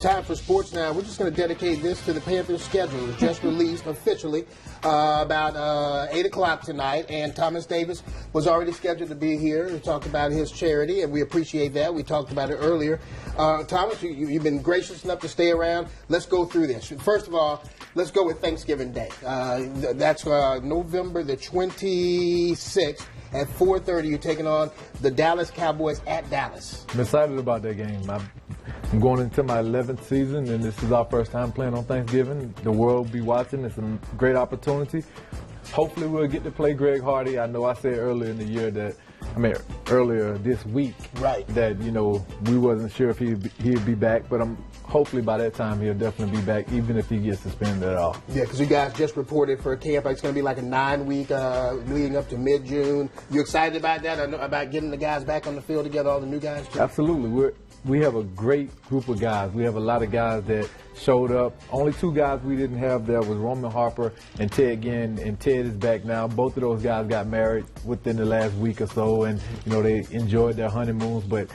Time for sports now. We're just going to dedicate this to the Panthers' schedule. It was just released officially about 8 o'clock tonight, and Thomas Davis was already scheduled to be here to talk about his charity, and we appreciate that. We talked about it earlier. Thomas, you've been gracious enough to stay around. Let's go through this. First of all, let's go with Thanksgiving Day. That's November the 26th. At 4:30, you're taking on the Dallas Cowboys at Dallas. I'm excited about that game. I'm going into my 11th season, and this is our first time playing on Thanksgiving. The world will be watching. It's a great opportunity. Hopefully, we'll get to play Greg Hardy. I know I said earlier in the year earlier this week, right, that, we wasn't sure if he'd be back, but hopefully by that time he'll definitely be back, even if he gets suspended at all. Yeah, because you guys just reported for camp. It's going to be like a 9-week leading up to mid-June. You excited about that? About getting the guys back on the field together, all the new guys too? Absolutely. We have a great group of guys. We have a lot of guys that showed up. Only 2 guys we didn't have there was Roman Harper and Ted Ginn, and Ted is back now. Both of those guys got married within the last week or so, and they enjoyed their honeymoons. But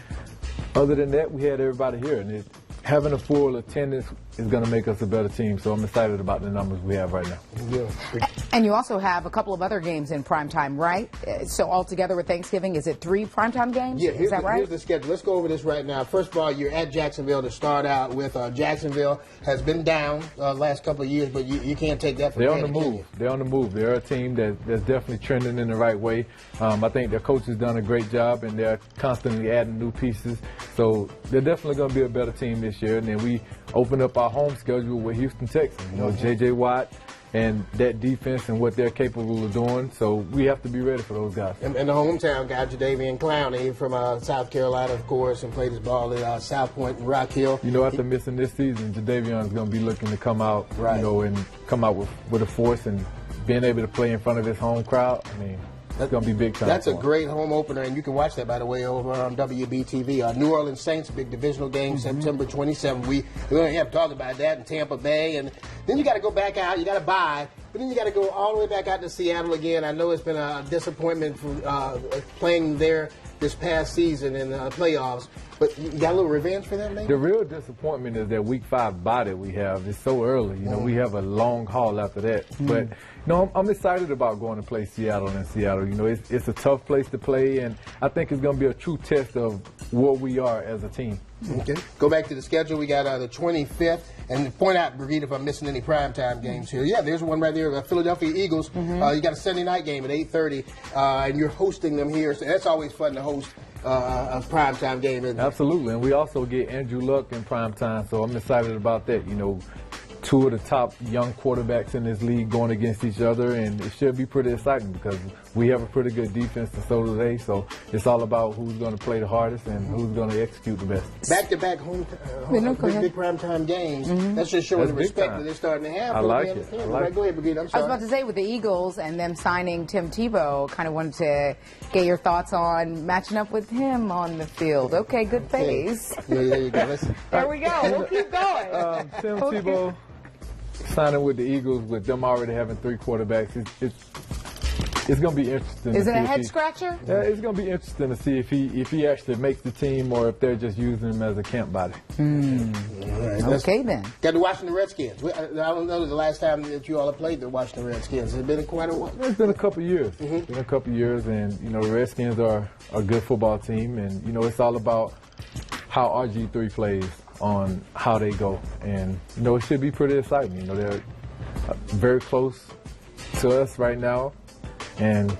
other than that, we had everybody here, and having a full attendance is going to make us a better team. So I'm excited about the numbers we have right now. Yeah. And you also have a couple of other games in primetime, right? So altogether with Thanksgiving, is it 3 primetime games? Yeah, is that right? Here's the schedule. Let's go over this right now. First of all, you're at Jacksonville to start out with. Jacksonville has been down last couple of years, but you can't take that for granted. They're on the move. They're on the move. They're a team that's definitely trending in the right way. I think their coach has done a great job, and they're constantly adding new pieces. So they're definitely going to be a better team this year. And then we open up our home schedule with Houston Texans. J.J. Watt and that defense and what they're capable of doing. So we have to be ready for those guys. And the hometown guy, Jadeveon Clowney from South Carolina, of course, and played his ball at South Point and Rock Hill. After missing this season, Jadeveon is going to be looking to come out, right, and come out with a force, and being able to play in front of his home crowd. It's going to be big time. That's a great home opener, and you can watch that, by the way, over on WBTV. New Orleans Saints, big divisional game, September 27th. We don't have to talk about that in Tampa Bay. And then you got to go back out. You got to buy. But then you got to go all the way back out to Seattle again. I know it's been a disappointment for playing there this past season in the playoffs. But you got a little revenge for that, maybe? The real disappointment is that Week 5 bye that we have. It's so early. We have a long haul after that. But, I'm excited about going to play Seattle in Seattle. It's a tough place to play, and I think it's going to be a true test of where we are as a team. Okay. Go back to the schedule. We got the 25th. And point out, Brigitte, if I'm missing any primetime games here. Yeah, there's one right there. Philadelphia Eagles. You got a Sunday night game at 8:30, and you're hosting them here. So that's always fun to host a primetime game, isn't it? Absolutely. And we also get Andrew Luck in primetime, so I'm excited about that. 2 of the top young quarterbacks in this league going against each other, and it should be pretty exciting because we have a pretty good defense, and so do they. So it's all about who's going to play the hardest and who's going to execute the best. Back-to-back big primetime games. That's just showing the respect that they're starting to have. I like it. Go ahead, Brigitte. I'm sorry. I was about to say, with the Eagles and them signing Tim Tebow, kind of wanted to get your thoughts on matching up with him on the field. Okay, good face. Yeah, there you go. There we go. We'll keep going. Tim Tebow signing with the Eagles, with them already having 3 quarterbacks, it's going to be interesting. Is it a head scratcher? Yeah, it's going to be interesting to see if he actually makes the team or if they're just using him as a camp body. Right, okay, then. Got the Washington Redskins. I don't know the last time that you all have played the Washington Redskins. Has it been quite a while? It's been a couple of years. It's been a couple of years, and the Redskins are a good football team, and it's all about how RG3 plays on how they go, and it should be pretty exciting. They're very close to us right now, and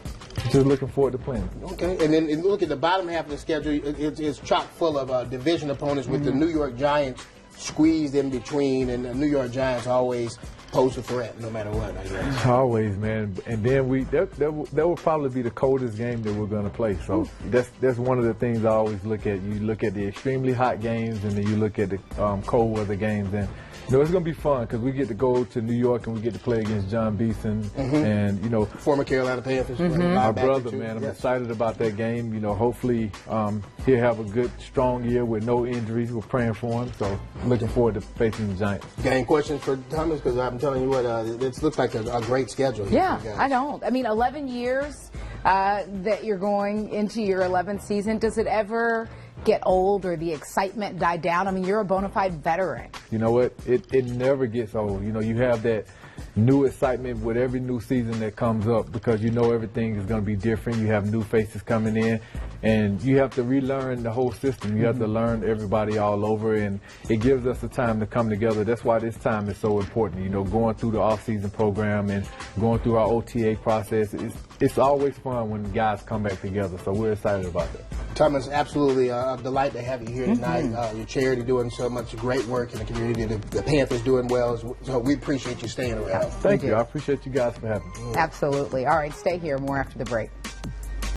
just looking forward to playing. Okay, and then look at the bottom half of the schedule. It's chock full of division opponents with the New York Giants squeezed in between, and the New York Giants always pose a threat no matter what, I guess. Always, man. And then that will probably be the coldest game that we're going to play. So that's one of the things I always look at. You look at the extremely hot games, and then you look at the cold weather games. And it's going to be fun because we get to go to New York and we get to play against John Beeson and former Carolina Panthers. My brother, man. I'm excited about that game. Hopefully he'll have a good, strong year with no injuries. We're praying for him. So looking forward to facing the Giants. Got any questions for Thomas? Because I'm telling you what, this looks like a great schedule here. Yeah, I don't. 11 years that you're going into your 11th season. Does it ever get old or the excitement die down? I mean, you're a bona fide veteran. You know what? It never gets old. You know, you have that new excitement with every new season that comes up because you know everything is going to be different. You have new faces coming in, and you have to relearn the whole system. You have to learn everybody all over, and it gives us the time to come together. That's why this time is so important. You know, going through the off-season program and going through our OTA process, it's always fun when guys come back together. So we're excited about that. Thomas, absolutely a delight to have you here tonight. Your charity doing so much great work in the community. The Panthers doing well. So we appreciate you staying around. Thank you. I appreciate you guys for having me. Absolutely. All right, stay here. More after the break.